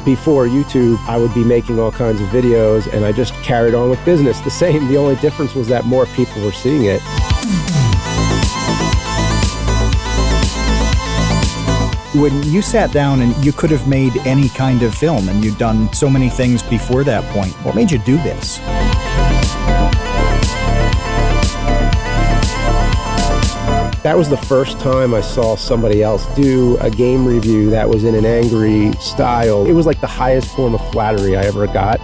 Before YouTube, I would be making all kinds of videos, and I just carried on with business the same. The only difference was that more people were seeing it. When you sat down and you could have made any kind of film, and you'd done so many things before that point, what made you do this? That was the first time I saw somebody else do a game review that was in an angry style. It was like the highest form of flattery I ever got.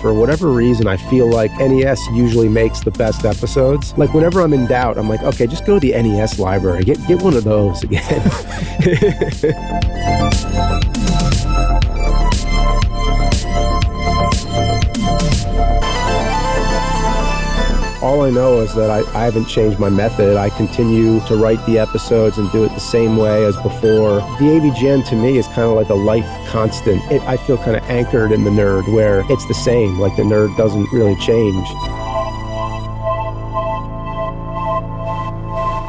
For whatever reason, I feel like NES usually makes the best episodes. Like whenever I'm in doubt, I'm like, okay, just go to the NES library, get one of those again. All I know is that I haven't changed my method. I continue to write the episodes and do it the same way as before. The AVGN to me is kind of like a life constant. I feel kind of anchored in the nerd where it's the same, like the nerd doesn't really change.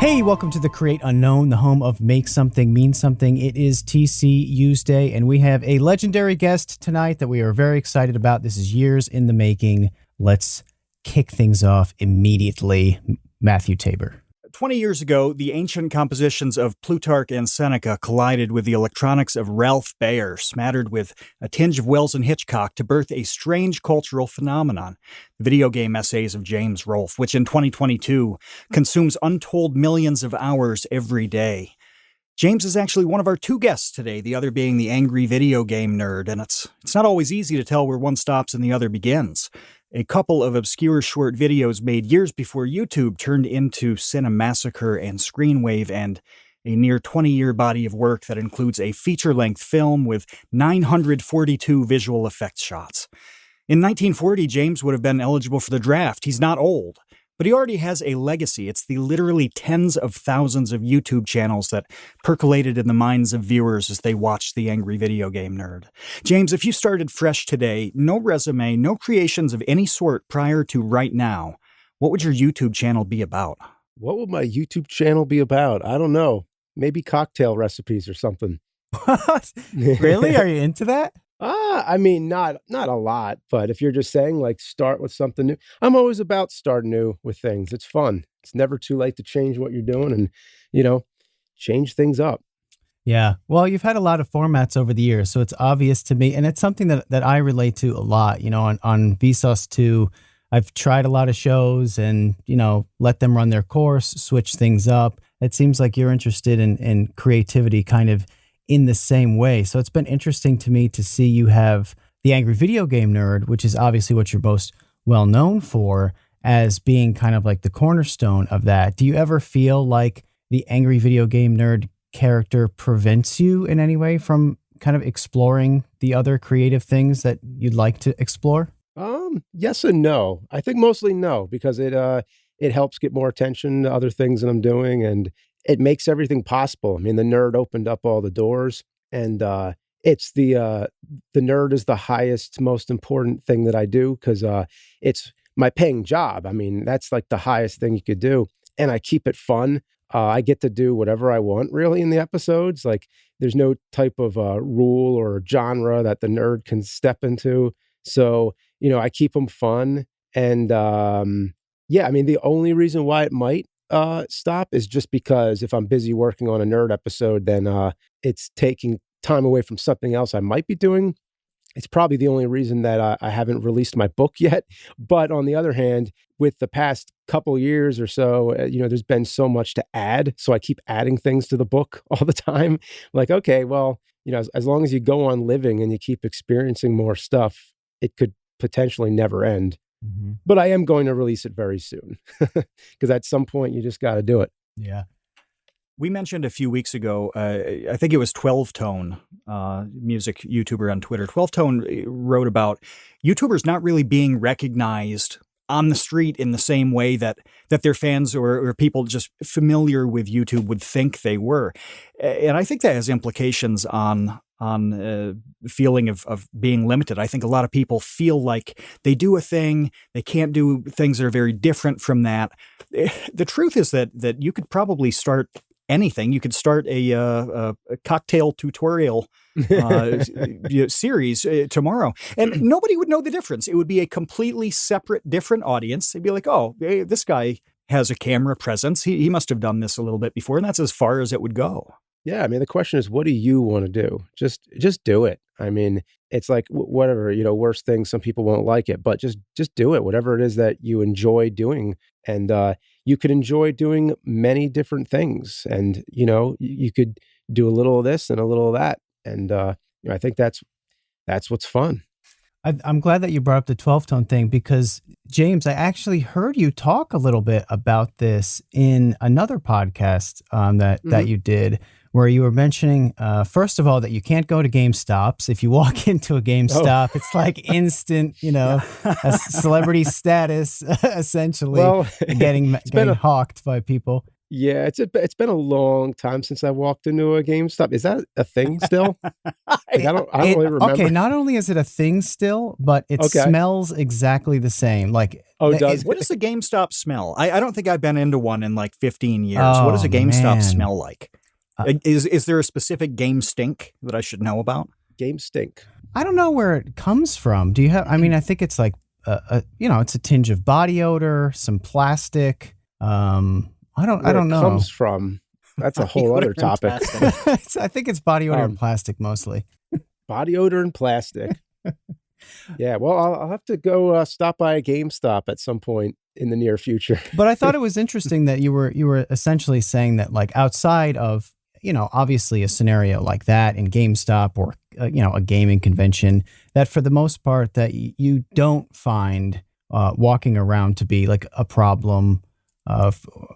Hey, welcome to the Create Unknown, the home of Make Something Mean Something. It is TCU's Day, and we have a legendary guest tonight that we are very excited about. This is years in the making. Let's kick things off immediately. Matthew Tabor. 20 years ago, the ancient compositions of Plutarch and Seneca collided with the electronics of Ralph Baer, smattered with a tinge of Wells and Hitchcock to birth a strange cultural phenomenon, the video game essays of James Rolfe, which in 2022 consumes untold millions of hours every day. James is actually one of our two guests today, the other being the angry video game nerd, and it's not always easy to tell where one stops and the other begins. A couple of obscure short videos made years before YouTube turned into Cinemassacre and Screenwave, and a near 20-year body of work that includes a feature-length film with 942 visual effects shots. In 1940, James would have been eligible for the draft. He's not old, but he already has a legacy. It's the literally tens of thousands of YouTube channels that percolated in the minds of viewers as they watched the angry video game nerd. James, if you started fresh today, no resume, no creations of any sort prior to right now, what would your YouTube channel be about? What would my YouTube channel be about? I don't know. Maybe cocktail recipes or something. What? Really? Are you into that? I mean, not a lot, but if you're just saying like start with something new, I'm always about starting new with things. It's fun. It's never too late to change what you're doing and, change things up. Yeah. Well, you've had a lot of formats over the years, so it's obvious to me. And it's something that I relate to a lot, on Vsauce 2. I've tried a lot of shows and, let them run their course, switch things up. It seems like you're interested in creativity kind of in the same way. So it's been interesting to me to see you have the angry video game nerd, which is obviously what you're most well known for, as being kind of like the cornerstone of that. Do you ever feel like the angry video game nerd character prevents you in any way from kind of exploring the other creative things that you'd like to explore? Yes and no. I think mostly no, because it helps get more attention to other things that I'm doing, and it makes everything possible. I mean, the nerd opened up all the doors, and it's the nerd is the highest, most important thing that I do, because it's my paying job. I mean, that's like the highest thing you could do, and I keep it fun. I get to do whatever I want, really, in the episodes. Like, there's no type of rule or genre that the nerd can step into. So, I keep them fun, and yeah, I mean, the only reason why it might stop is just because if I'm busy working on a nerd episode, then it's taking time away from something else I might be doing. It's probably the only reason that I haven't released my book yet. But on the other hand, with the past couple years or so, there's been so much to add. So I keep adding things to the book all the time. Like, okay, well, as long as you go on living and you keep experiencing more stuff, it could potentially never end. Mm-hmm. But I am going to release it very soon, because at some point you just got to do it. Yeah. We mentioned a few weeks ago, I think it was 12 Tone, music YouTuber on Twitter. 12 Tone wrote about YouTubers not really being recognized on the street in the same way that their fans or people just familiar with YouTube would think they were. And I think that has implications on the feeling of being limited. I think a lot of people feel like they do a thing, they can't do things that are very different from that. The truth is that you could probably start anything. You could start a cocktail tutorial series tomorrow, and nobody would know the difference. It would be a completely separate, different audience. They'd be like, oh, hey, this guy has a camera presence. He must have done this a little bit before, and that's as far as it would go. Yeah, I mean, the question is, what do you want to do? Just do it. I mean, it's like whatever, worst thing, some people won't like it, but just do it. Whatever it is that you enjoy doing, and you could enjoy doing many different things, and you could do a little of this and a little of that, and I think that's what's fun. I'm glad that you brought up the 12-tone thing because, James, I actually heard you talk a little bit about this in another podcast that you did, where you were mentioning, first of all, that you can't go to GameStops. If you walk into a GameStop, it's like instant, a celebrity status, essentially, well, getting hawked by people. Yeah, it's been a long time since I walked into a GameStop. Is that a thing still? I don't really remember. Okay, not only is it a thing still, but it smells exactly the same. Like, what does a GameStop smell? I don't think I've been into one in like 15 years. What does a GameStop smell like? Is there a specific game stink that I should know about? Game stink. I don't know where it comes from. Do you have? I mean, I think it's like it's a tinge of body odor, some plastic. I don't know. It comes from. That's a whole other topic. I think it's body odor and plastic mostly. Body odor and plastic. Yeah, well, I'll have to go stop by a GameStop at some point in the near future. But I thought it was interesting that you were essentially saying that, like, outside of obviously a scenario like that in GameStop or a gaming convention, that for the most part that you don't find walking around to be like a problem.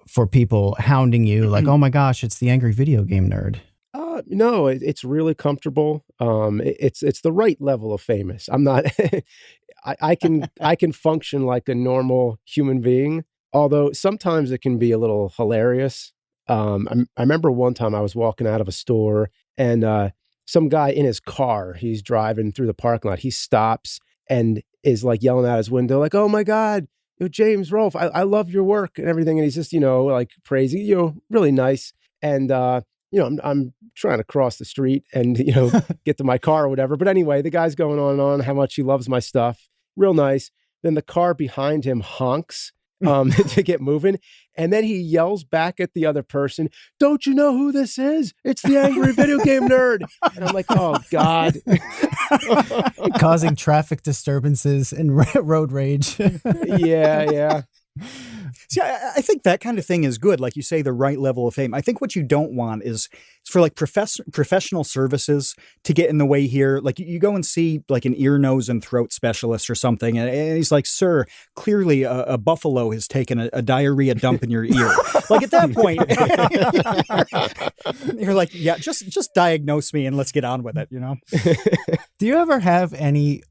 For people hounding you, like, oh my gosh, it's the angry video game nerd. No, it's really comfortable. It's the right level of famous. I'm not. I can function like a normal human being, although sometimes it can be a little hilarious. I remember one time I was walking out of a store and some guy in his car, he's driving through the parking lot. He stops and is like yelling out his window, like, "Oh my God, James Rolfe, I love your work and everything." And he's just, like praising, really nice. And, I'm trying to cross the street and, get to my car or whatever. But anyway, the guy's going on and on how much he loves my stuff. Real nice. Then the car behind him honks to get moving. And then he yells back at the other person, "Don't you know who this is? It's the angry video game nerd." And I'm like, oh God. Causing traffic disturbances and road rage. Yeah. See, I think that kind of thing is good. Like you say, the right level of fame. I think what you don't want is for like professional services to get in the way here. Like you go and see like an ear, nose, and throat specialist or something. And he's like, "Sir, clearly a buffalo has taken a diarrhea dump in your ear." Like at that point, you're like, "Yeah, just diagnose me and let's get on with it." Do you ever have any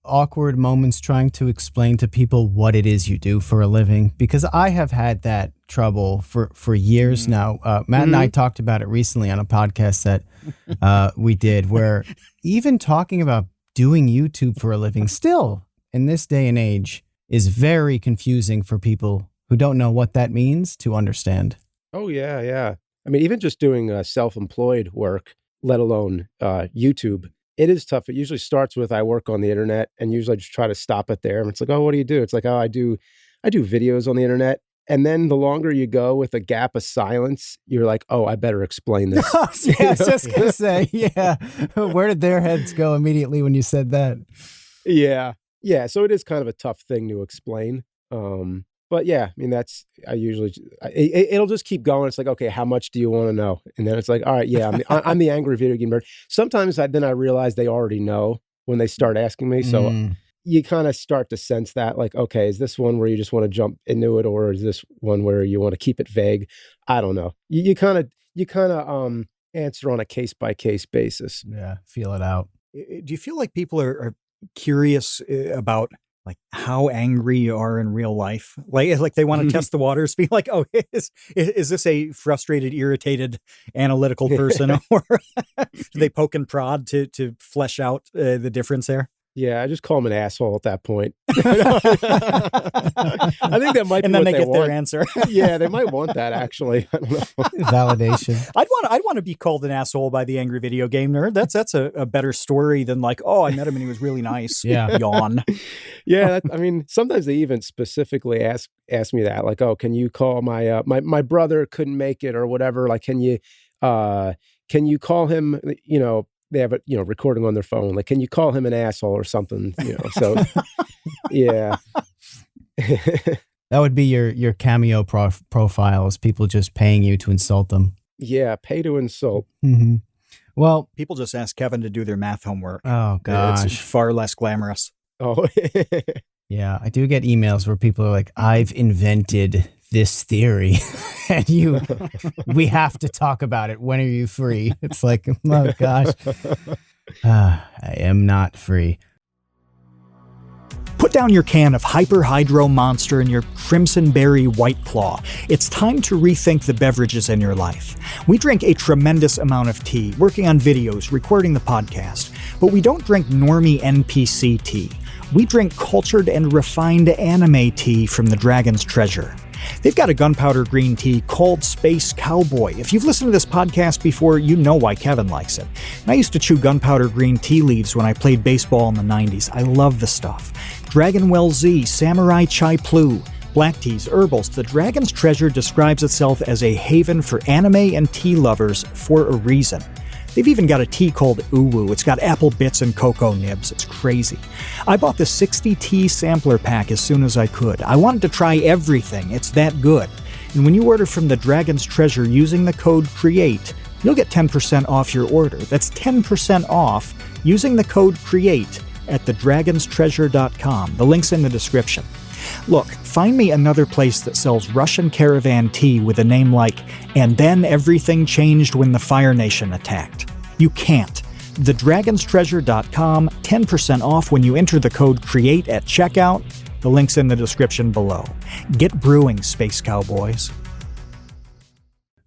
awkward moments trying to explain to people what it is you do for a living? Because I have had that trouble for years now. Matt and I talked about it recently on a podcast that we did, where even talking about doing YouTube for a living still in this day and age is very confusing for people who don't know what that means to understand. Oh, yeah. I mean, even just doing self-employed work, let alone YouTube, it is tough. It usually starts with I work on the internet, and usually I just try to stop it there. And it's like, "Oh, what do you do?" It's like, "Oh, I do videos on the internet." And then the longer you go with a gap of silence, you're like, "Oh, I better explain this." Yeah, I was just going to say, yeah. Where did their heads go immediately when you said that? Yeah. So it is kind of a tough thing to explain. But yeah, I mean, it'll just keep going. It's like, okay, how much do you want to know? And then it's like, all right, yeah, I'm the angry video game nerd. Sometimes I realize they already know when they start asking me. So you kind of start to sense that, like, okay, is this one where you just want to jump into it, or is this one where you want to keep it vague? I don't know. You kind of answer on a case by case basis. Yeah, feel it out. Do you feel like people are curious about like how angry you are in real life. Like they want to test the waters, be like, oh, is this a frustrated, irritated, analytical person, or do they poke and prod to flesh out the difference there? Yeah, I just call him an asshole at that point. I think that might be and then what they get want. their answer. Yeah, they might want that, actually. I don't know. Validation. I'd want to be called an asshole by the angry video game nerd. That's a better story than like, oh, I met him and he was really nice. Yeah. Yawn. Yeah, I mean, sometimes they even specifically ask me that, like, oh, can you call my my brother couldn't make it or whatever? Like, can you call him? You know, they have it, you know, recording on their phone. Like, can you call him an asshole or something? You know, so yeah. That would be your cameo profile, is people just paying you to insult them. Yeah, pay to insult. Mm-hmm. Well, people just ask Kevin to do their math homework. Oh gosh, it's far less glamorous. Oh, yeah. I do get emails where people are like, "I've invented this theory, and we have to talk about it. When are you free?" It's like, oh gosh, I am not free. Put down your can of Hyper Hydro Monster and your Crimson Berry White Claw. It's time to rethink the beverages in your life. We drink a tremendous amount of tea, working on videos, recording the podcast, but we don't drink normie NPC tea. We drink cultured and refined anime tea from the Dragon's Treasure. They've got a gunpowder green tea called Space Cowboy. If you've listened to this podcast before, you know why Kevin likes it. And I used to chew gunpowder green tea leaves when I played baseball in the 90s. I love the stuff. Dragonwell Z, Samurai Chai Plu, black teas, herbals. The Dragon's Treasure describes itself as a haven for anime and tea lovers for a reason. They've even got a tea called Uwu. It's got apple bits and cocoa nibs. It's crazy. I bought the 60 tea sampler pack as soon as I could. I wanted to try everything. It's that good. And when you order from the Dragon's Treasure using the code CREATE, you'll get 10% off your order. That's 10% off using the code CREATE at thedragonstreasure.com. The link's in the description. Look, find me another place that sells Russian caravan tea with a name like, "And then everything changed when the Fire Nation attacked." You can't. Thedragonstreasure.com, 10% off when you enter the code CREATE at checkout. The link's in the description below. Get brewing, Space Cowboys.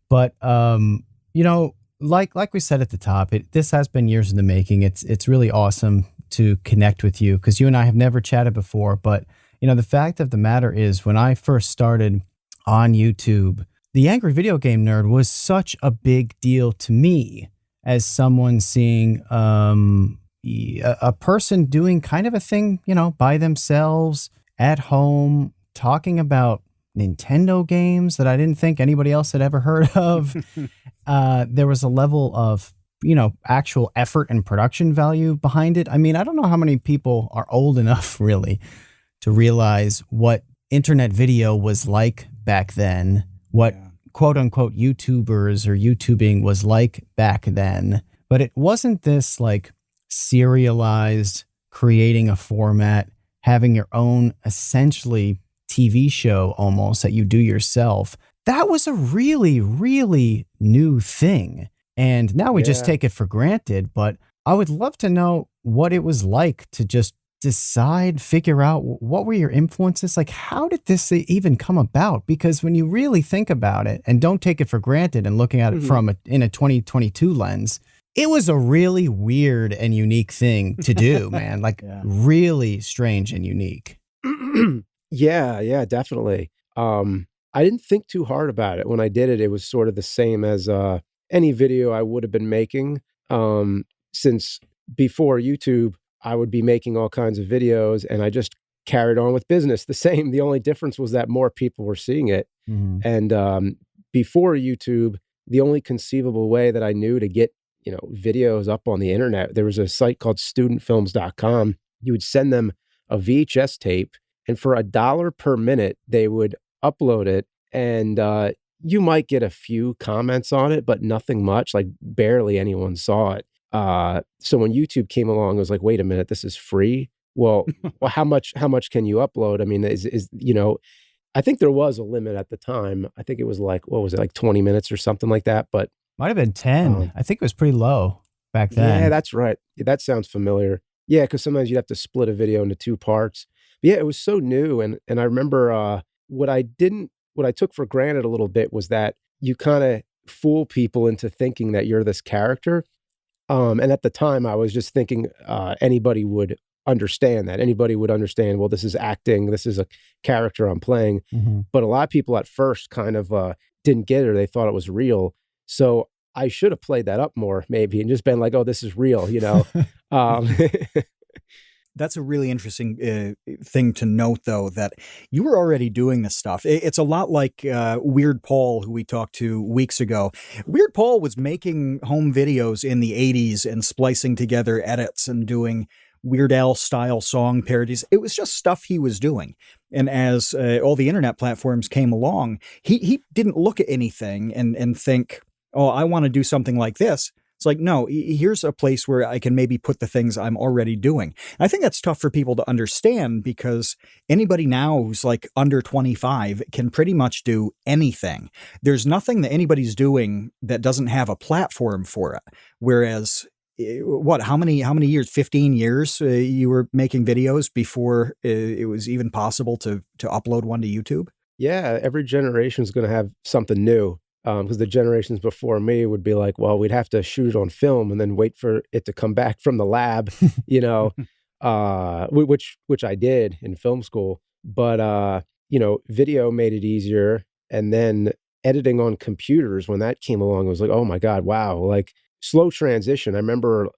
But, you know, like we said at the top, this has been years in the making. It's really awesome to connect with you because you and I have never chatted before, but you know, the fact of the matter is, when I first started on YouTube, the Angry Video Game Nerd was such a big deal to me as someone seeing a person doing kind of a thing, you know, by themselves at home, talking about Nintendo games that I didn't think anybody else had ever heard of. There was a level of, you know, actual effort and production value behind it. I mean, I don't know how many people are old enough, really, to realize what internet video was like back then, what quote unquote YouTubers or YouTubing was like back then. But it wasn't this like serialized, creating a format, having your own essentially TV show almost that you do yourself. That was a really, really new thing. And now we just take it for granted. But I would love to know what it was like to just figure out what were your influences? Like, how did this even come about? Because when you really think about it and don't take it for granted and looking at it in a 2022 lens, it was a really weird and unique thing to do, man. Like really strange and unique. Yeah, definitely. I didn't think too hard about it. When I did it, it was sort of the same as any video I would have been making. Since before YouTube, I would be making all kinds of videos and I just carried on with business the same. The only difference was that more people were seeing it. And before YouTube, the only conceivable way that I knew to get, you know, videos up on the internet, there was a site called studentfilms.com. You would send them a VHS tape, and for $1 per minute, they would upload it. And you might get a few comments on it, but nothing much, like barely anyone saw it. So when YouTube came along, it was like, wait a minute, this is free. Well, how much can you upload? I mean, is, you know, I think there was a limit at the time. I think it was like, what was it? Like 20 minutes or something like that. But might've been 10. I think it was pretty low back then. Yeah, that's right. That sounds familiar. Yeah. Cause sometimes you'd have to split a video into 2 parts, Yeah, it was so new, and I remember, what I took for granted a little bit was that you kinda fool people into thinking that you're this character, and at the time, I was just thinking, anybody would understand that. Anybody would understand, well, this is acting, this is a character I'm playing, Mhm. but a lot of people at first kind of, didn't get it or they thought it was real, so I should have played that up more maybe and just been like, "Oh, this is real," you know? Um That's a really interesting thing to note, though, that you were already doing this stuff. It's a lot like Weird Paul, who we talked to weeks ago. Weird Paul was making home videos in the 80s and splicing together edits and doing Weird Al style song parodies. It was just stuff he was doing. And as all the internet platforms came along, he didn't look at anything and think, oh, I want to do something like this. It's like, no, here's a place where I can maybe put the things I'm already doing. I think that's tough for people to understand because anybody now who's like under 25 can pretty much do anything. There's nothing that anybody's doing that doesn't have a platform for it. Whereas how many years, 15 years you were making videos before it was even possible to upload one to YouTube? Yeah, every generation is gonna have something new, because the generations before me would be like, well, we'd have to shoot it on film and then wait for it to come back from the lab, you know, which I did in film school. But, video made it easier, and then editing on computers, when that came along, it was like, "Oh my god, wow," like, slow transition. I remember,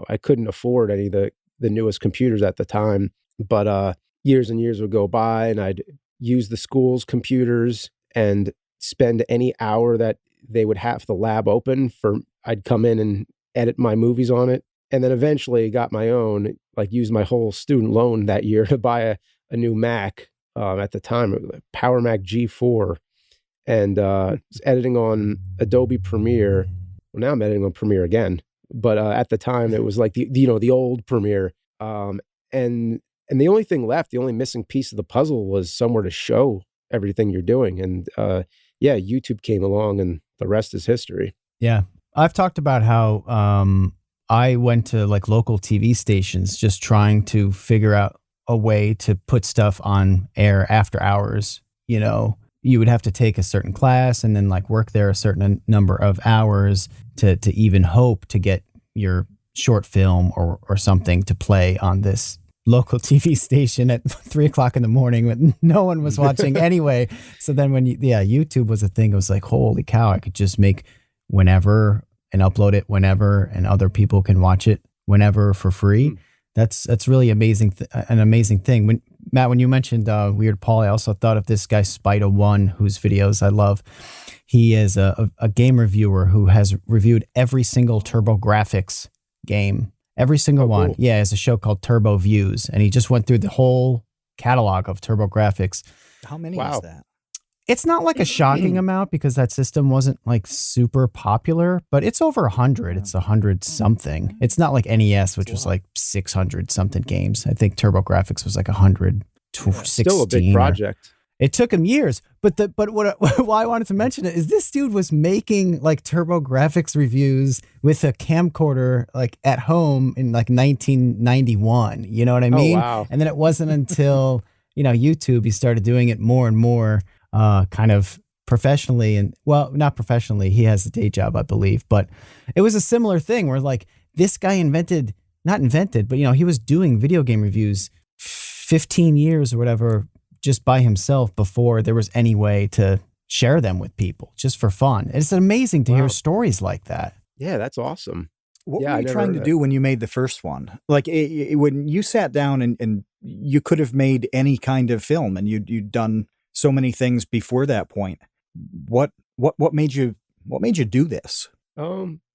I couldn't afford any of the newest computers at the time, but, years and years would go by, and I'd use the school's computers and spend any hour that they would have the lab open for I'd come in and edit my movies on it, and then eventually got my own, like, used my whole student loan that year to buy a new Mac. At the time, it was a Power Mac G4, and, was editing on Adobe Premiere. Well, now I'm editing on Premiere again, but, at the time, it was like the old Premiere, and the only thing left, the only missing piece of the puzzle was somewhere to show everything you're doing, and, yeah, YouTube came along and the rest is history. Yeah. I've talked about how I went to like local TV stations just trying to figure out a way to put stuff on air after hours. You know, you would have to take a certain class and then like work there a certain number of hours to even hope to get your short film or something to play on this local TV station at 3:00 in the morning when no one was watching anyway. So then when YouTube was a thing, it was like, holy cow, I could just make whenever and upload it whenever, and other people can watch it whenever for free. That's really amazing. An amazing thing. When Matt, when you mentioned Weird Paul, I also thought of this guy Spider1, whose videos I love. He is a game reviewer who has reviewed every single TurboGrafx game. Every single one. Cool. Yeah, it's a show called Turbo Views, and he just went through the whole catalog of TurboGrafx. How many Wow. is that? It's not like a shocking amount because that system wasn't like super popular, but it's over 100. It's 100 something. It's not like NES, which was like 600 something games. I think TurboGrafx was like 116. Still a big project. It took him years, but why I wanted to mention it is this dude was making like TurboGrafx reviews with a camcorder like at home in like 1991. You know what I mean? Oh, wow. And then it wasn't until YouTube he started doing it more and more, kind of professionally, and well, not professionally. He has a day job, I believe, but it was a similar thing where like this guy not invented, but he was doing video game reviews 15 years or whatever, just by himself before there was any way to share them with people just for fun. It's amazing to hear stories like that. Yeah, that's awesome. What Yeah, were I you never trying heard to of do when you made the first one? Like when you sat down and you could have made any kind of film, and you'd done so many things before that point. What made you do this?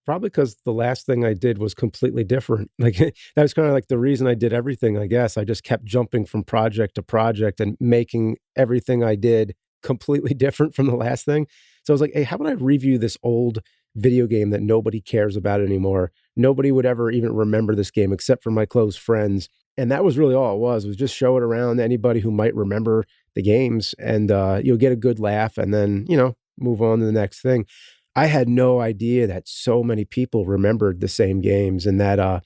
Probably because the last thing I did was completely different. Like that was kind of like the reason I did everything, I guess. I just kept jumping from project to project and making everything I did completely different from the last thing. So I was like, hey, how about I review this old video game that nobody cares about anymore? Nobody would ever even remember this game except for my close friends. And that was really all it was just show it around to anybody who might remember the games, and you'll get a good laugh and then, move on to the next thing. I had no idea that so many people remembered the same games, and that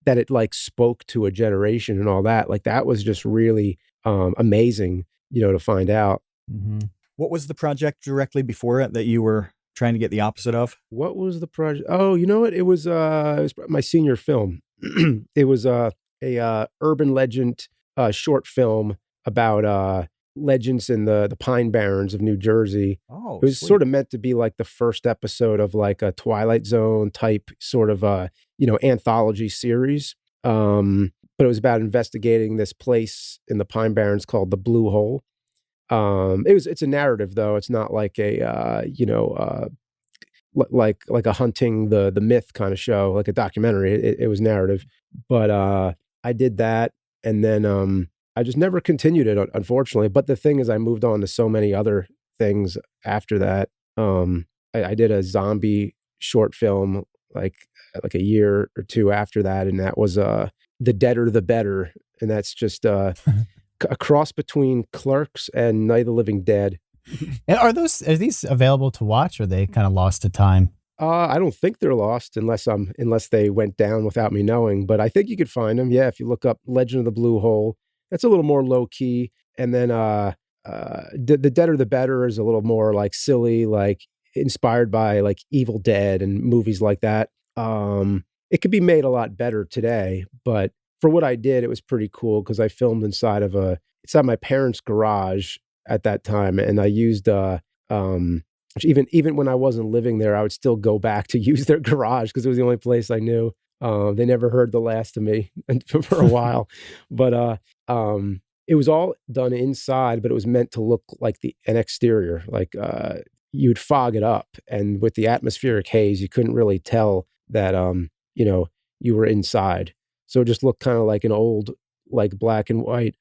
it like spoke to a generation and all that. Like that was just really amazing, to find out. Mm-hmm. What was the project directly before it that you were trying to get the opposite of? What was the project? Oh, you know what? It was my senior film. It was a urban legend short film about legends in the Pine Barrens of New Jersey. Oh, It was sweet. sort of meant to be like the first episode of like a Twilight Zone type sort of anthology series. But it was about investigating this place in the Pine Barrens called the Blue Hole. It's a narrative though. It's not like a like a hunting the myth kind of show, like a documentary. It was narrative, but I did that, and then I just never continued it, unfortunately. But the thing is, I moved on to so many other things after that. I did a zombie short film like a year or two after that, and that was The Deader the Better, and that's just a cross between Clerks and Night of the Living Dead. And are these available to watch, or are they kind of lost to time? I don't think they're lost unless they went down without me knowing. But I think you could find them. Yeah, if you look up Legend of the Blue Hole, that's a little more low key. And then the Deader the Better is a little more like silly, like inspired by like Evil Dead and movies like that. It could be made a lot better today, but for what I did, it was pretty cool because I filmed inside my parents' garage at that time, and I used even when I wasn't living there, I would still go back to use their garage because it was the only place I knew. They never heard the last of me for a while, but it was all done inside, but it was meant to look like an exterior. Like you'd fog it up, and with the atmospheric haze, you couldn't really tell that you were inside. So it just looked kind of like an old, like black and white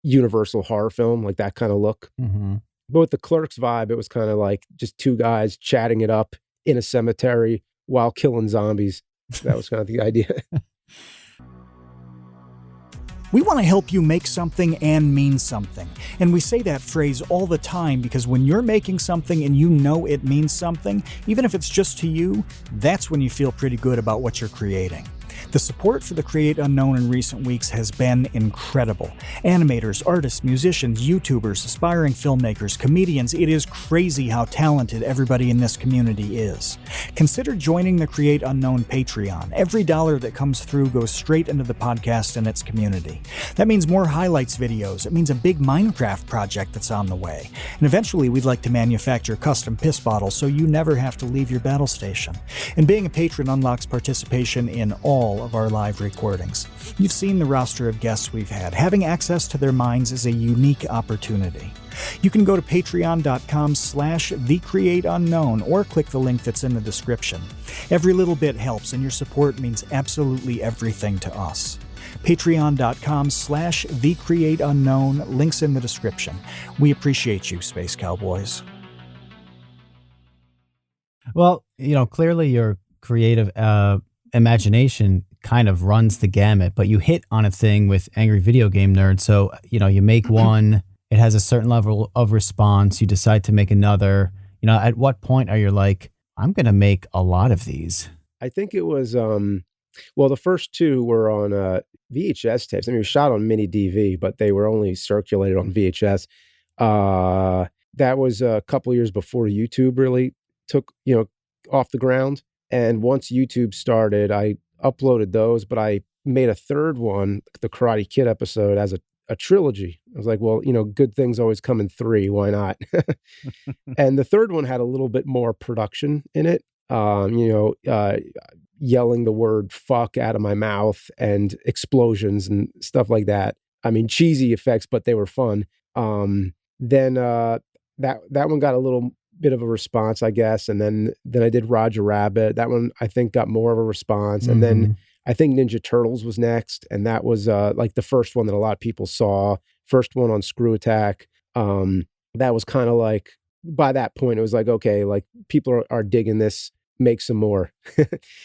Universal horror film, like that kind of look. Mm-hmm. But with the Clerks vibe, it was kind of like just two guys chatting it up in a cemetery while killing zombies. That was kind of the idea. We want to help you make something and mean something. And we say that phrase all the time because when you're making something and you know it means something, even if it's just to you, that's when you feel pretty good about what you're creating. The support for the Create Unknown in recent weeks has been incredible. Animators, artists, musicians, YouTubers, aspiring filmmakers, comedians, it is crazy how talented everybody in this community is. Consider joining the Create Unknown Patreon. Every dollar that comes through goes straight into the podcast and its community. That means more highlights videos. It means a big Minecraft project that's on the way. And eventually we'd like to manufacture custom piss bottles so you never have to leave your battle station. And being a patron unlocks participation in all of our live recordings. You've seen the roster of guests we've had. Having access to their minds is a unique opportunity. You can go to patreon.com/thecreateunknown or click the link that's in the description. Every little bit helps, and your support means absolutely everything to us. Patreon.com/thecreateunknown, links in the description. We appreciate you, Space Cowboys. Well, clearly your creative imagination kind of runs the gamut, but you hit on a thing with Angry Video Game Nerd. So, you make one, it has a certain level of response, you decide to make another. At what point are you like, I'm going to make a lot of these? I think it was, the first two were on VHS tapes. I mean, it was shot on mini DV, but they were only circulated on VHS. That was a couple years before YouTube really took, off the ground. And once YouTube started, I uploaded those, but I made a third one, the Karate Kid episode, as a trilogy. I was like, well, good things always come in three. Why not? And the third one had a little bit more production in it. Yelling the word fuck out of my mouth and explosions and stuff like that. I mean, cheesy effects, but they were fun. Then that one got a little bit of a response, I guess. And then I did Roger Rabbit. That one I think got more of a response. And then I think Ninja Turtles was next. And that was like the first one that a lot of people saw. First one on Screw Attack. That was kind of like, by that point, it was like, okay, like people are digging this, make some more.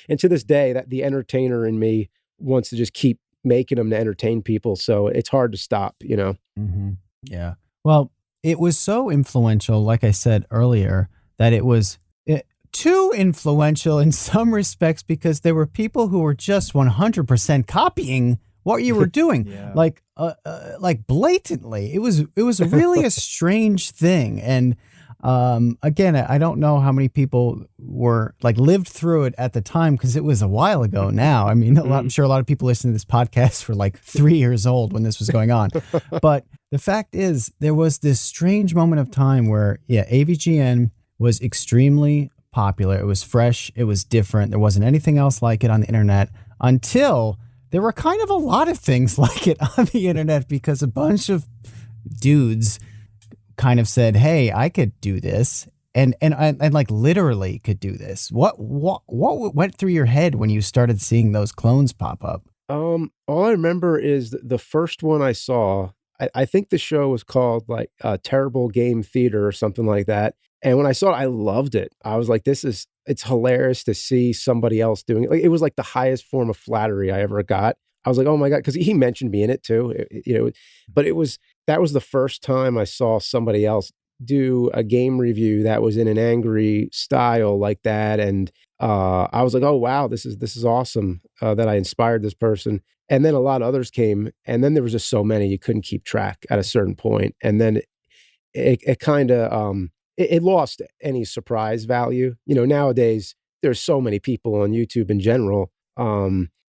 And to this day, that the entertainer in me wants to just keep making them to entertain people. So it's hard to stop, Mm-hmm. Yeah. Well, it was so influential, like I said earlier, that it was too influential in some respects because there were people who were just 100% copying what you were doing, Yeah. like blatantly. It was really a strange thing. And again, I don't know how many people were like lived through it at the time because it was a while ago now. I mean, I'm sure a lot of people listening to this podcast were like 3 years old when this was going on. But the fact is, there was this strange moment of time where, AVGN was extremely popular. It was fresh. It was different. There wasn't anything else like it on the internet until there were kind of a lot of things like it on the internet because a bunch of dudes kind of said, "Hey, I could do this," and like literally could do this. What went through your head when you started seeing those clones pop up? All I remember is the first one I saw. I think the show was called like Terrible Game Theater or something like that. And when I saw it, I loved it. I was like, it's hilarious to see somebody else doing it. Like, it was like the highest form of flattery I ever got. I was like, oh my God, because he mentioned me in it too. But that was the first time I saw somebody else do a game review that was in an angry style like that. And I was like, oh wow, this is awesome that I inspired this person. And then a lot of others came, and then there was just so many you couldn't keep track at a certain point. And then it kind of it lost any surprise value. Nowadays there's so many people on YouTube in general.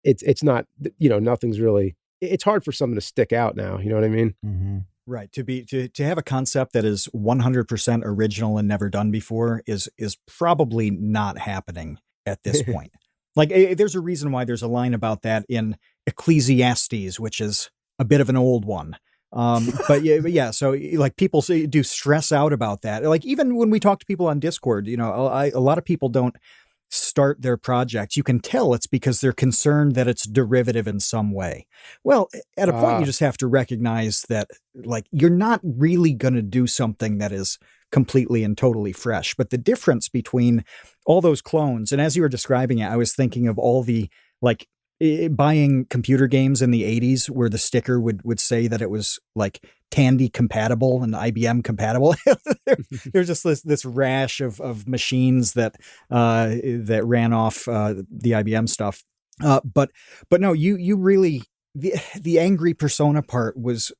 It's not, nothing's really, it's hard for something to stick out now. You know what I mean? Mm-hmm. Right. To have a concept that is 100% original and never done before is probably not happening at this point. Like, there's a reason why there's a line about that in Ecclesiastes, which is a bit of an old one. But yeah. So like people do stress out about that. Like even when we talk to people on Discord, a lot of people don't start their projects. You can tell it's because they're concerned that it's derivative in some way. Well, at a point you just have to recognize that like you're not really going to do something that is completely and totally fresh. But the difference between all those clones, and as you were describing it, I was thinking of all the like buying computer games in the 80s where the sticker would say that it was like Tandy compatible and IBM compatible. There's just this rash of machines that ran off the IBM stuff. But no, you really, the angry persona part was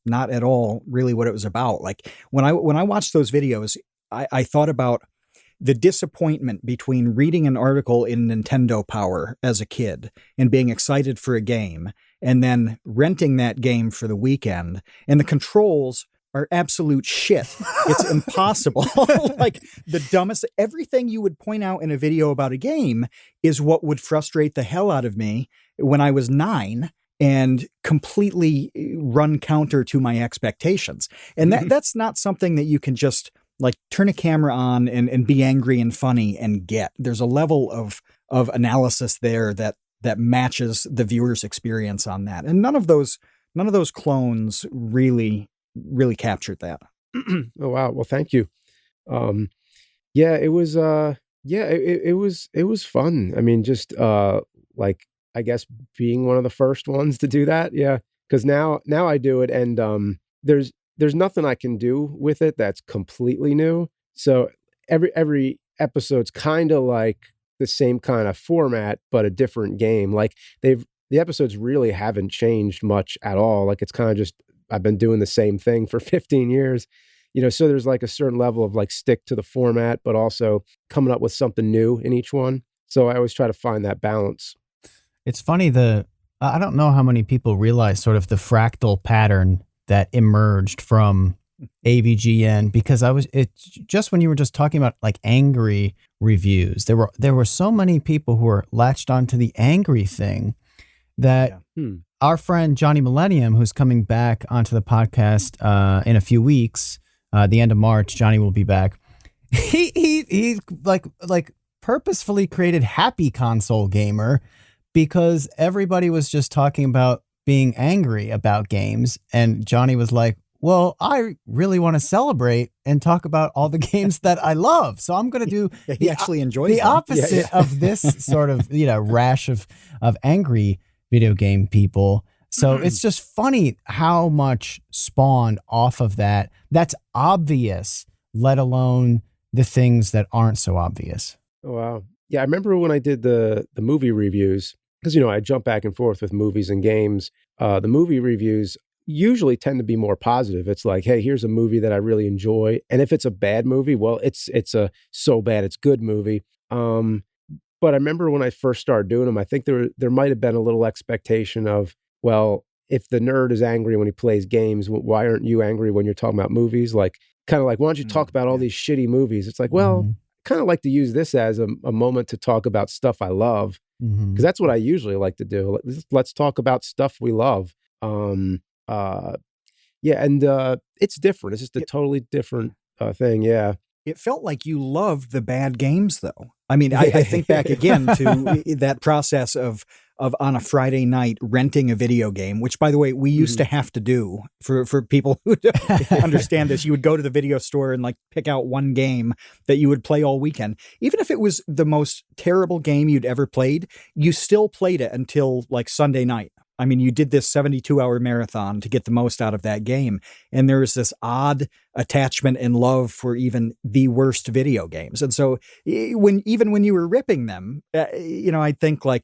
not at all really what it was about. Like when I watched those videos, I thought about the disappointment between reading an article in Nintendo Power as a kid and being excited for a game and then renting that game for the weekend, and the controls are absolute shit. It's impossible. Like the dumbest, everything you would point out in a video about a game is what would frustrate the hell out of me when I was 9 and completely run counter to my expectations. And that's not something that you can just like turn a camera on and be angry and funny and get. There's a level of analysis there that matches the viewer's experience on that. And none of those clones really captured that. Oh wow. Well, thank you. Yeah, it was it was fun. I mean, just like I guess being one of the first ones to do that. Yeah. Cause now I do it, and there's nothing I can do with it that's completely new. So every episode's kind of like the same kind of format, but a different game. Like the episodes really haven't changed much at all. Like it's kind of just, I've been doing the same thing for 15 years, so there's like a certain level of like stick to the format, but also coming up with something new in each one. So I always try to find that balance. It's funny, I don't know how many people realize sort of the fractal pattern that emerged from AVGN, because just when you were just talking about like angry reviews, there were so many people who were latched onto the angry thing that our friend Johnny Millennium, who's coming back onto the podcast in a few weeks, the end of March, Johnny will be back. He like purposefully created Happy Console Gamer because everybody was just talking about being angry about games. And Johnny was like, well, I really want to celebrate and talk about all the games that I love. So I'm going to do he actually enjoys the them. opposite of this sort of, rash of angry video game people. So it's just funny how much spawned off of that. That's obvious, let alone the things that aren't so obvious. Oh, wow. Yeah. I remember when I did the movie reviews, because, I jump back and forth with movies and games. The movie reviews usually tend to be more positive. It's like, hey, here's a movie that I really enjoy. And if it's a bad movie, well, it's a so bad it's good movie. But I remember when I first started doing them, I think there might have been a little expectation of, well, if the nerd is angry when he plays games, why aren't you angry when you're talking about movies? Like, kind of like, why don't you talk about all these shitty movies? It's like, well, kind of like to use this as a moment to talk about stuff I love, because that's what I usually like to do. Let's talk about stuff we love. It's different. It's just a totally different thing. Yeah. It felt like you loved the bad games, though. I mean, I think back again to that process of on a Friday night renting a video game, which, by the way, we used to have to do for people who don't understand this. You would go to the video store and like pick out one game that you would play all weekend. Even if it was the most terrible game you'd ever played, you still played it until like Sunday night. I mean, you did this 72-hour marathon to get the most out of that game. And there was this odd attachment and love for even the worst video games. And so when you were ripping them, I think like,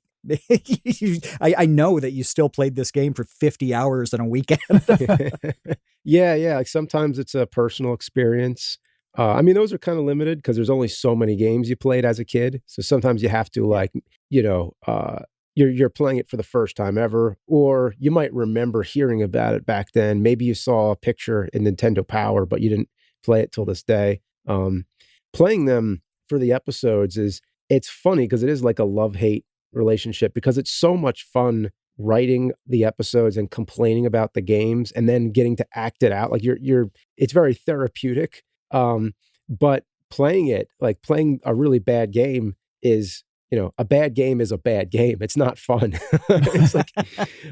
I know that you still played this game for 50 hours in a weekend. Yeah. Like sometimes it's a personal experience. I mean, those are kind of limited because there's only so many games you played as a kid. So sometimes you have to you're playing it for the first time ever, or you might remember hearing about it back then. Maybe you saw a picture in Nintendo Power, but you didn't play it till this day. Playing them for the episodes it's funny because it is like a love-hate relationship, because it's so much fun writing the episodes and complaining about the games and then getting to act it out. Like it's very therapeutic. But playing a really bad game is, a bad game is a bad game. It's not fun. It's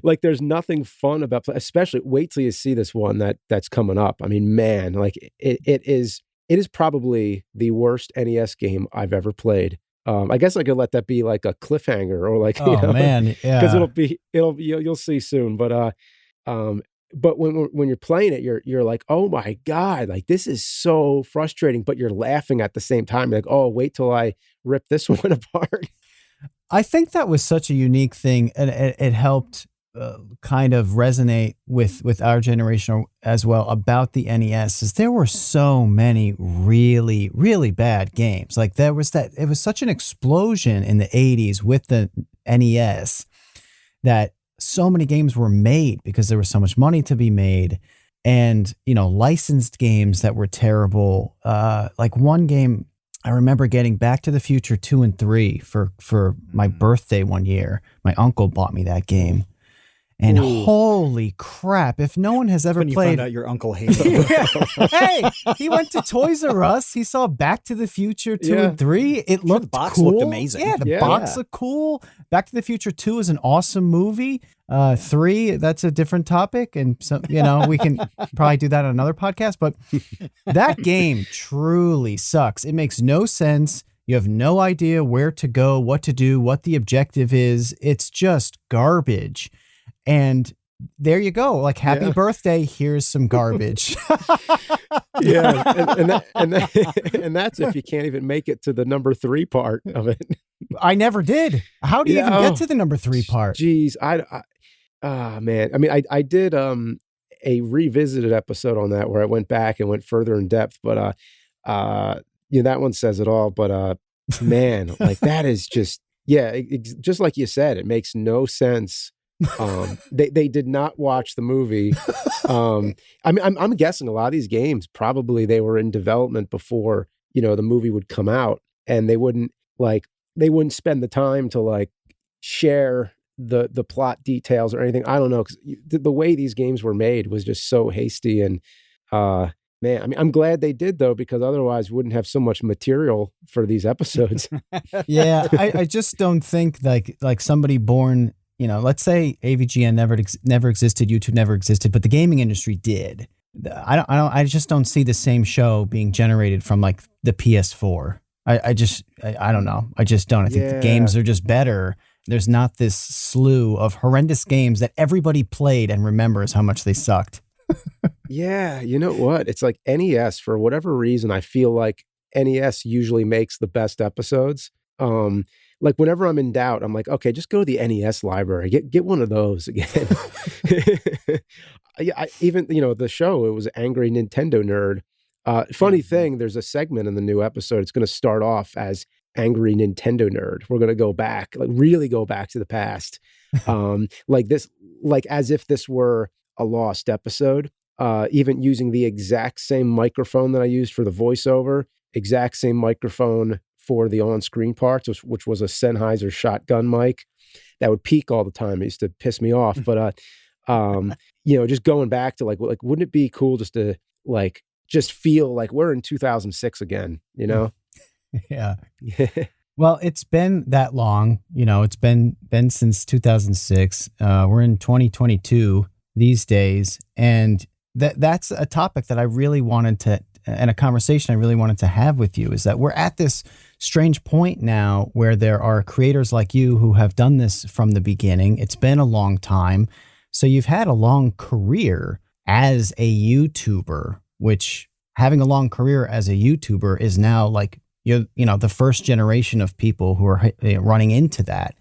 like there's nothing fun about especially wait till you see this one that's coming up. I mean, man, like it is probably the worst NES game I've ever played. I guess I could let that be like a cliffhanger or like, man, yeah, because you'll see soon. But when you're playing it, you're like, oh my God, like this is so frustrating, but you're laughing at the same time. You're like, oh, wait till I rip this one apart. I think that was such a unique thing, and it helped kind of resonate with our generation as well about the NES. Is there were so many really, really bad games. Like it was such an explosion in the 80s with the NES that so many games were made because there was so much money to be made, and licensed games that were terrible. Like one game I remember getting Back to the Future 2 and 3 for my birthday one year. My uncle bought me that game. And holy crap, if no one has ever when played... you found out your uncle hated it. Hey, he went to Toys R Us. He saw Back to the Future 2 and 3. It looked the box cool. looked amazing. Yeah, the box looked cool. Back to the Future 2 is an awesome movie. 3, that's a different topic. And so, we can probably do that on another podcast. But that game truly sucks. It makes no sense. You have no idea where to go, what to do, what the objective is. It's just garbage. And there you go. Like, happy birthday. Here's some garbage. Yeah. And that's if you can't even make it to the number 3 part of it. I never did. How do you even get to the number 3 part? Geez. Man. I mean, I did a revisited episode on that where I went back and went further in depth, but that one says it all. But man, like that is just, just like you said, it makes no sense. They did not watch the movie. I mean, I'm guessing a lot of these games probably they were in development before the movie would come out, and they wouldn't spend the time to like share the plot details or anything. I don't know, because the way these games were made was just so hasty. And man, I mean, I'm glad they did though, because otherwise we wouldn't have so much material for these episodes. Yeah, I just don't think like somebody born. Let's say AVGN never existed, YouTube never existed, but the gaming industry did. I just don't see the same show being generated from like the PS4. I don't know. I just don't. I think the games are just better. There's not this slew of horrendous games that everybody played and remembers how much they sucked. Yeah, you know what? It's like NES, for whatever reason, I feel like NES usually makes the best episodes. like whenever I'm in doubt, I'm like, okay, just go to the NES library, get one of those again. Even the show, it was Angry Nintendo Nerd. Funny thing, there's a segment in the new episode. It's going to start off as Angry Nintendo Nerd. We're going to go back, like really go back to the past, like this, like as if this were a lost episode. Even using the exact same microphone that I used for the voiceover, exact same microphone for the on-screen parts, which was a Sennheiser shotgun mic that would peak all the time. It used to piss me off. But just going back to like wouldn't it be cool just to like just feel like we're in 2006 again, Yeah. Well, it's been that long, it's been since 2006. We're in 2022 these days. And that's a topic that I really wanted to, and a conversation I really wanted to have with you, is that we're at this strange point now where there are creators like you who have done this from the beginning. It's been a long time. So you've had a long career as a YouTuber, which having a long career as a YouTuber is now like, the first generation of people who are running into that.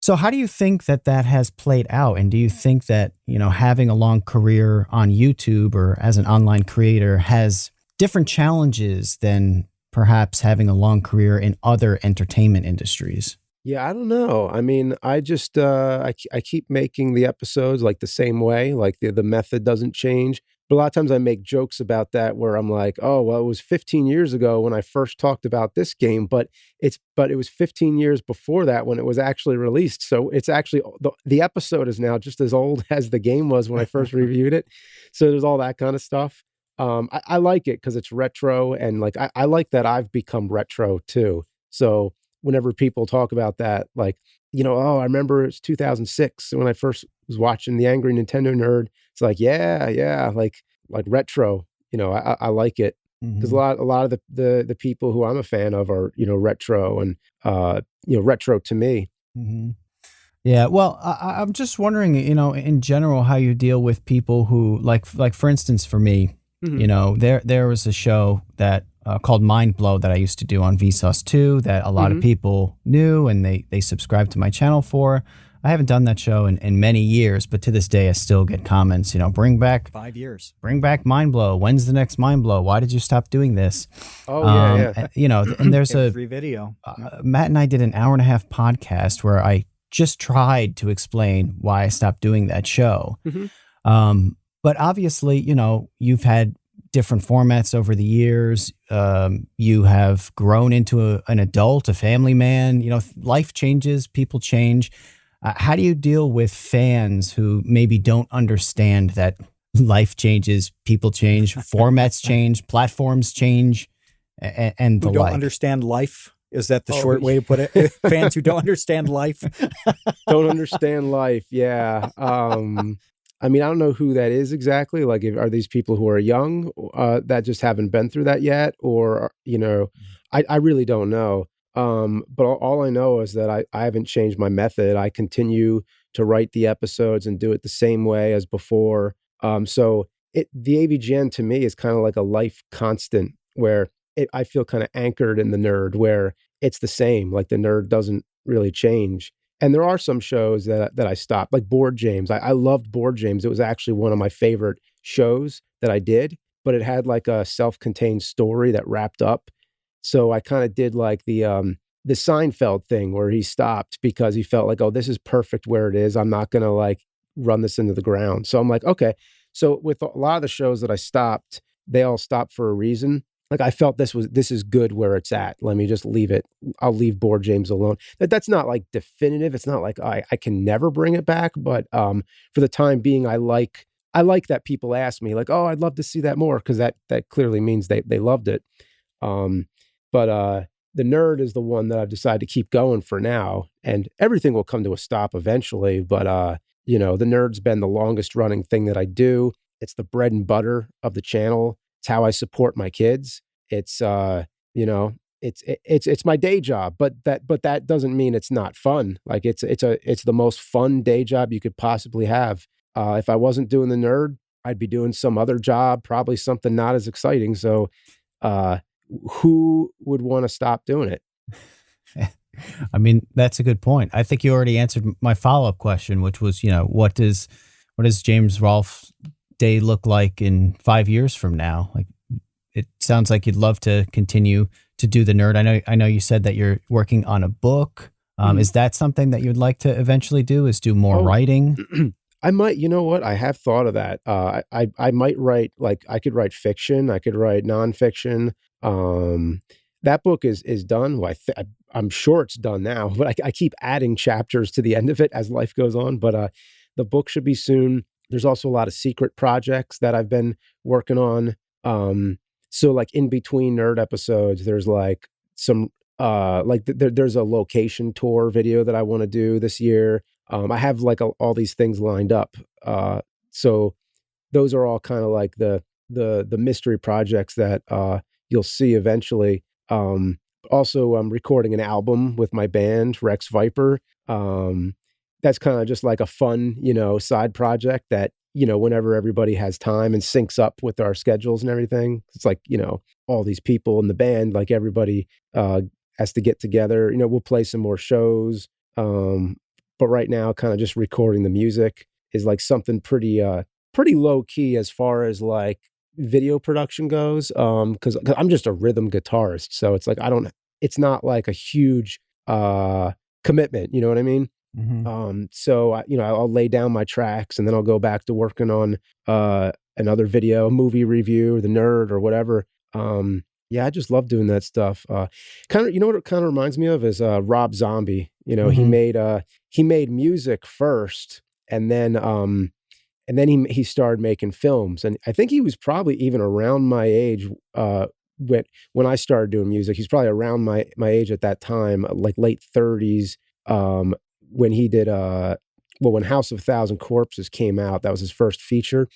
So how do you think that has played out? And do you think that, having a long career on YouTube or as an online creator has different challenges than perhaps having a long career in other entertainment industries? Yeah, I don't know. I mean, I just I keep making the episodes like the same way, like the method doesn't change. But a lot of times I make jokes about that where I'm like, oh, well, it was 15 years ago when I first talked about this game, but it was 15 years before that when it was actually released. So it's actually the episode is now just as old as the game was when I first reviewed it. So there's all that kind of stuff. I like it because it's retro, and like I like that I've become retro too. So whenever people talk about that, like, oh, I remember it's 2006 when I first was watching the Angry Nintendo Nerd. It's like, yeah, like retro. I like it because a lot of the people who I'm a fan of are retro and retro to me. Mm-hmm. Yeah, well, I'm just wondering, in general, how you deal with people who, like for instance, for me, there was a show that called Mind Blow that I used to do on Vsauce 2 that a lot of people knew and they subscribed to my channel for. I haven't done that show in many years, but to this day I still get comments, bring back 5 years. Bring back Mind Blow. When's the next Mind Blow? Why did you stop doing this? Oh, yeah. And there's a free video. Matt and I did an 1.5-hour podcast where I just tried to explain why I stopped doing that show. But obviously, you've had different formats over the years. You have grown into an adult, a family man. Life changes, people change. How do you deal with fans who maybe don't understand that life changes, people change, formats change, platforms change, and the who don't like? Understand life? Is that the short way to put it? Fans who don't understand life? Don't understand life, yeah. I mean, I don't know who that is exactly. Like, are these people who are young that just haven't been through that yet? Or, I really don't know. But all I know is that I haven't changed my method. I continue to write the episodes and do it the same way as before. So the AVGN to me is kind of like a life constant where I feel kind of anchored in the nerd, where it's the same. Like the nerd doesn't really change. And there are some shows that I stopped, like Board James. I loved Board James. It was actually one of my favorite shows that I did, but it had like a self-contained story that wrapped up. So I kind of did like the Seinfeld thing where he stopped because he felt like, oh, this is perfect where it is. I'm not going to like run this into the ground. So I'm like, okay. So with a lot of the shows that I stopped, they all stopped for a reason. Like I felt this is good where it's at. Let me just leave it. I'll leave Board James alone. That's not like definitive. It's not like I can never bring it back. But for the time being, I like that people ask me like, oh, I'd love to see that more, because that clearly means they loved it. But the nerd is the one that I've decided to keep going for now, and everything will come to a stop eventually. But the nerd's been the longest running thing that I do. It's the bread and butter of the channel. It's how I support my kids. It's it's my day job, but that doesn't mean it's not fun. Like it's the most fun day job you could possibly have. If I wasn't doing the nerd, I'd be doing some other job, probably something not as exciting. So who would want to stop doing it? I mean, that's a good point. I think you already answered my follow-up question, which was, what does James Rolfe day look like in 5 years from now? Like, it sounds like you'd love to continue to do the nerd. I know you said that you're working on a book. Is that something that you'd like to eventually do? Is do more Oh, writing? I might, you know what? I have thought of that. I might write, like, I could write fiction, I could write nonfiction. Um, that book is done. Well, I'm sure it's done now, but I keep adding chapters to the end of it as life goes on. But the book should be soon. There's also a lot of secret projects that I've been working on. So like in between nerd episodes, there's like some there's a location tour video that I want to do this year. I have like all these things lined up. So those are all kind of like the mystery projects that you'll see eventually. Also, I'm recording an album with my band Rex Viper. That's kind of just like a fun, side project that, whenever everybody has time and syncs up with our schedules and everything. It's like, all these people in the band, like everybody has to get together. We'll play some more shows. But right now, kind of just recording the music is like something pretty low key as far as like video production goes. Because I'm just a rhythm guitarist, so it's like it's not like a huge commitment. You know what I mean? Hmm. So I'll lay down my tracks and then I'll go back to working on another video, a movie review, or the nerd or whatever. Yeah, I just love doing that stuff. Kind of, what it kind of reminds me of is Rob Zombie. Hmm. He made music first, and then he started making films. And I think he was probably even around my age when I started doing music. He's probably around my age at that time, like late 30s. When he did when House of a Thousand Corpses came out, that was his first feature.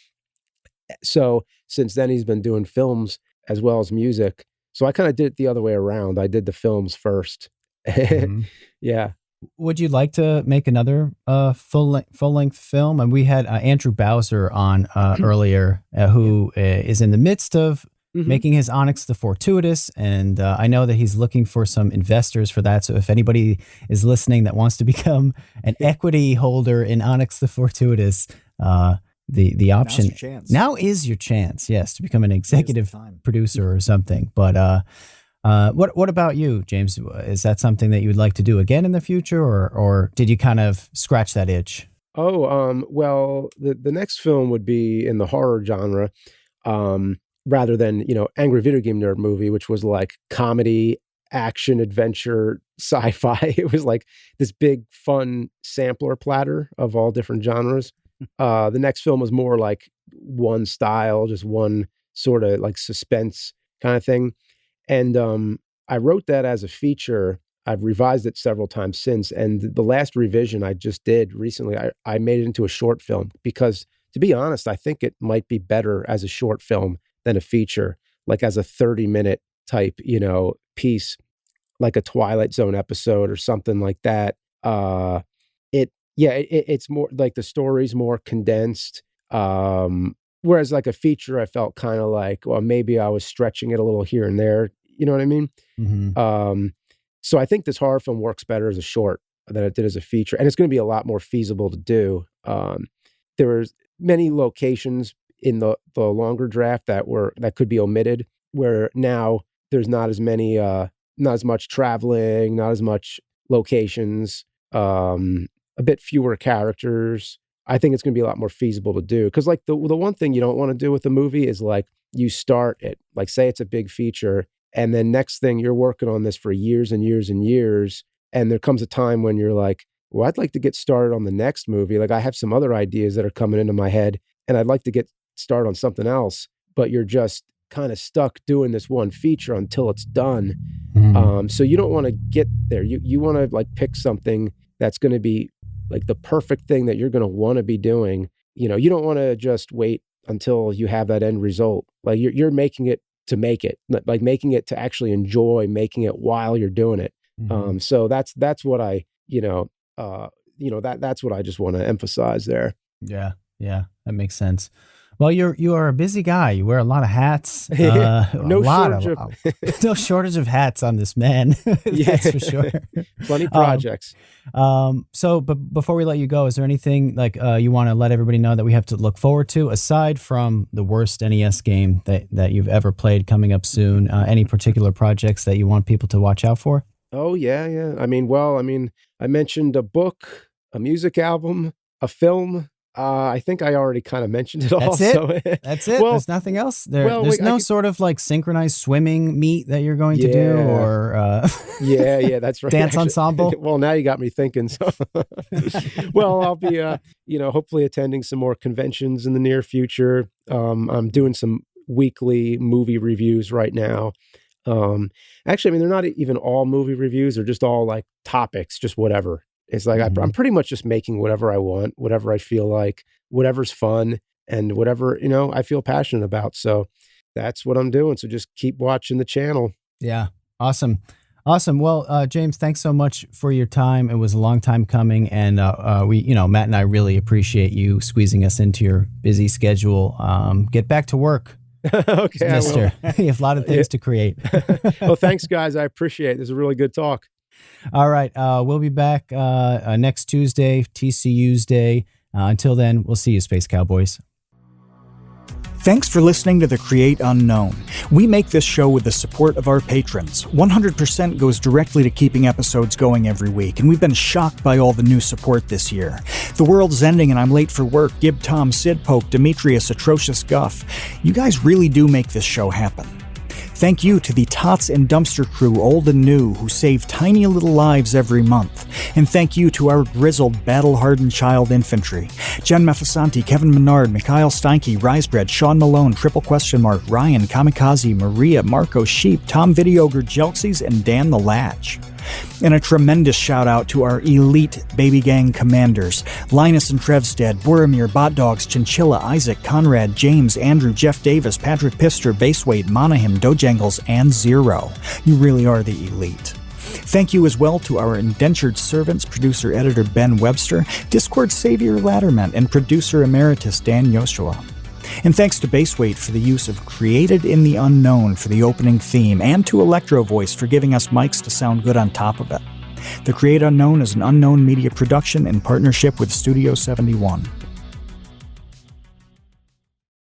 So since then he's been doing films as well as music. So I kind of did it the other way around. I did the films first. Hmm. Yeah. Would you like to make another full length film? And we had Andrew Bowser on earlier, Yeah. who is in the midst of Hmm. making his Onyx the Fortuitous, and I know that he's looking for some investors for that. So if anybody is listening that wants to become an equity holder in Onyx the Fortuitous, the Now's option your chance. now is your chance, yes, to become an Here's the executive time. producer or something. But what about you, James? Is that something that you would like to do again in the future, or did you kind of scratch that itch? Oh, well, the next film would be in the horror genre, rather than, Angry Video Game Nerd Movie, which was like comedy, action, adventure, sci-fi. It was like this big, fun sampler platter of all different genres. The next film was more like one style, just one sort of like suspense kind of thing. And I wrote that as a feature. I've revised it several times since. And the last revision I just did recently, I made it into a short film because, to be honest, I think it might be better as a short film than a feature, like as a 30-minute type, piece, like a Twilight Zone episode or something like that. It's more like the story's more condensed. Whereas like a feature, I felt kind of like, well, maybe I was stretching it a little here and there. You know what I mean? Hmm. Um, so I think this horror film works better as a short than it did as a feature, and it's going to be a lot more feasible to do. There was many locations in the longer draft that could be omitted, where now there's not as much traveling, not as much locations, a bit fewer characters. I think it's going to be a lot more feasible to do because, like, the one thing you don't want to do with a movie is like you start it, like say it's a big feature, and then next thing you're working on this for years and years and years, and there comes a time when you're like, well, I'd like to get started on the next movie. Like I have some other ideas that are coming into my head, and I'd like to get started on something else, but you're just kind of stuck doing this one feature until it's done. Hmm. So you don't want to get there. You want to like pick something that's going to be like the perfect thing that you're going to want to be doing. You don't want to just wait until you have that end result. Like you're making it to make it, like making it to actually enjoy making it while you're doing it. Hmm. So that's what that's what I just want to emphasize there. Yeah, yeah, that makes sense. Well, you are a busy guy. You wear a lot of hats. No No shortage of hats on this man. That's for sure. Plenty of projects. But before we let you go, is there anything like you want to let everybody know that we have to look forward to aside from the worst NES game that you've ever played coming up soon? Any particular projects that you want people to watch out for? Oh yeah. I mentioned a book, a music album, a film. I think I already kind of mentioned it all. That's it. So. That's it. Well, there's nothing else. There's no sort of like synchronized swimming meet that you're going to do, or yeah, that's right. Dance ensemble. Well, now you got me thinking. So, well, I'll be hopefully attending some more conventions in the near future. I'm doing some weekly movie reviews right now. Actually, they're not even all movie reviews; they're just all like topics, just whatever. It's like I'm pretty much just making whatever I want, whatever I feel like, whatever's fun, and whatever, I feel passionate about. So that's what I'm doing. So just keep watching the channel. Yeah. Awesome. Well, James, thanks so much for your time. It was a long time coming. And Matt and I really appreciate you squeezing us into your busy schedule. Get back to work. Okay. Mister. You have a lot of things to create. Well, thanks, guys. I appreciate it. This is a really good talk. All right. We'll be back next Tuesday, TCU's Day. Until then, we'll see you, Space Cowboys. Thanks for listening to The Create Unknown. We make this show with the support of our patrons. 100% goes directly to keeping episodes going every week, and we've been shocked by all the new support this year. The world's ending and I'm late for work. Gib Tom, Sid Poke, Demetrius, Atrocious Guff. You guys really do make this show happen. Thank you to the Tots and Dumpster crew, old and new, who save tiny little lives every month. And thank you to our grizzled, battle-hardened child infantry. Jen Mefasanti, Kevin Menard, Mikhail Steinke, Risebread, Sean Malone, Ryan, Kamikaze, Maria, Marco Sheep, Tom Videogre, Jelksies, and Dan the Latch. And a tremendous shout out to our elite baby gang commanders, Linus and Trevstead, Boromir, Bot Dogs, Chinchilla, Isaac, Conrad, James, Andrew, Jeff Davis, Patrick Pister, Baseweight, Monahim, Dojangles, and Zero. You really are the elite. Thank you as well to our indentured servants, producer-editor Ben Webster, Discord savior Latterman, and producer emeritus Dan Yoshua. And thanks to Baseweight for the use of Created in the Unknown for the opening theme, and to Electro Voice for giving us mics to sound good on top of it. The Create Unknown is an Unknown Media production in partnership with Studio 71.